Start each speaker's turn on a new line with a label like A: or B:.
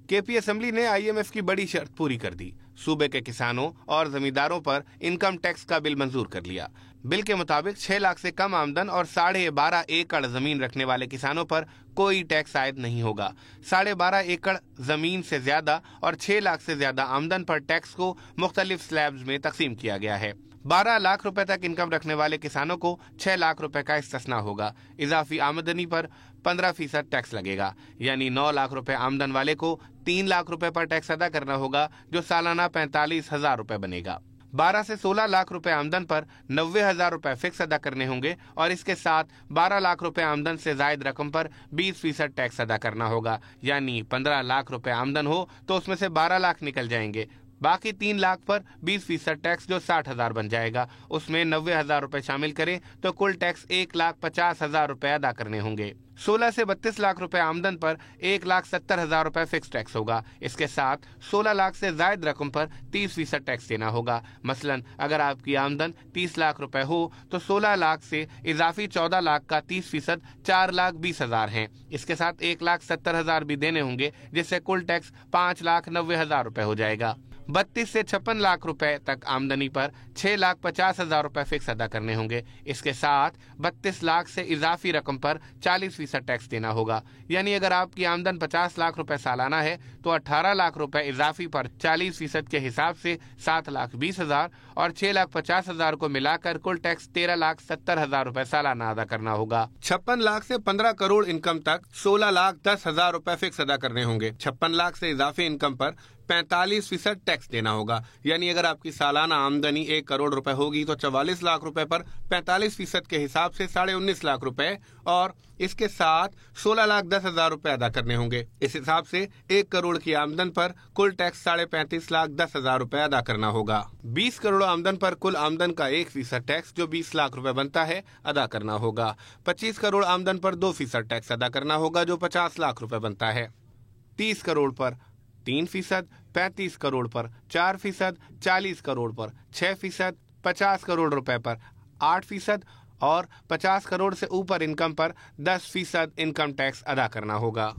A: KP assembly ने IMF की बड़ी शर्त पूरी कर दी। सूबे के किसानों और जमींदारों पर इनकम टैक्स का बिल मंजूर कर लिया। बिल के मुताबिक 6 लाख से कम आमदन और 12.5 एकड़ जमीन रखने वाले किसानों पर कोई टैक्स आयद नहीं होगा। 12.5 एकड़ जमीन से ज्यादा और 6 लाख से ज्यादा आमदन पर टैक्स को मुख्तलिफ स्लैब्स में तकसीम किया गया है। 12 लाख रुपए तक इनकम रखने वाले किसानों को 6 लाख रुपए का इस्तिस्ना होगा। इजाफी आमदनी पर 15% टैक्स लगेगा, यानी 9 लाख रुपए आमदन वाले को 3 लाख रुपए पर टैक्स अदा करना होगा, जो सालाना 45,000 रुपए बनेगा। 12 से 16 लाख रुपए आमदन पर 90,000 रुपए फिक्स अदा करने होंगे और इसके साथ 12 लाख रुपए आमदन से जायद रकम पर 20% टैक्स अदा करना होगा, यानी 15 लाख रुपए आमदन हो तो उसमें से 12 लाख निकल जाएंगे। बाकी 3 लाख पर 20% टैक्स, जो 60,000 बन जाएगा। उसमें 90,000 रुपए शामिल करें तो कुल टैक्स 1,50,000 रुपए अदा करने होंगे। 16 से 32 लाख रुपए आमदन पर 1,70,000 रुपए फिक्स टैक्स होगा। इसके साथ 16 लाख से जायद रकम पर 30% टैक्स देना होगा। मसलन अगर आपकी आमदन 30 लाख रुपए हो तो 16 लाख से इजाफी 14 लाख का 30% 4,20,000 है। इसके साथ 1,70,000 भी देने होंगे, जिससे कुल टैक्स 5,90,000 रुपए हो जाएगा। 32 से 56 लाख रुपए तक आमदनी पर 6,50,000 रुपए फिक्स अदा करने होंगे। इसके साथ 32 लाख से इजाफी रकम पर 40% टैक्स देना होगा, यानी अगर आपकी आमदन 50 लाख रुपए सालाना है तो 18 लाख रुपए इजाफी पर 40% के हिसाब से 7,20,000 और 6,50,000 को मिलाकर कुल टैक्स 13,70,000 रुपए सालाना अदा करना होगा। 56 लाख से 15 करोड़ इनकम तक 16,10,000 रुपए फिक्स अदा करने होंगे। 56 लाख से इजाफी इनकम पर 45% टैक्स देना होगा, यानी अगर आपकी सालाना आमदनी 1 करोड़ रुपए होगी तो 44 लाख रुपए पर 45% के हिसाब से 19.5 लाख रुपए और इसके साथ 16,10,000 रुपए अदा करने होंगे। इस हिसाब से 1 करोड़ की आमदन पर कुल टैक्स 35,10,000 रुपए अदा करना होगा। 20 करोड़ आमदन पर कुल आमदन का 1% टैक्स, जो 20 लाख रुपए बनता है, अदा करना होगा। 25 करोड़ आमदन पर 2% टैक्स अदा करना होगा, जो 50 लाख रुपए बनता है। 30 करोड़ पर 3%, 35 करोड़ पर 4%, 40 करोड़ पर 6%, 50 करोड़ रुपए पर 8% और 50 करोड़ से ऊपर इनकम पर 10% इनकम टैक्स अदा करना होगा।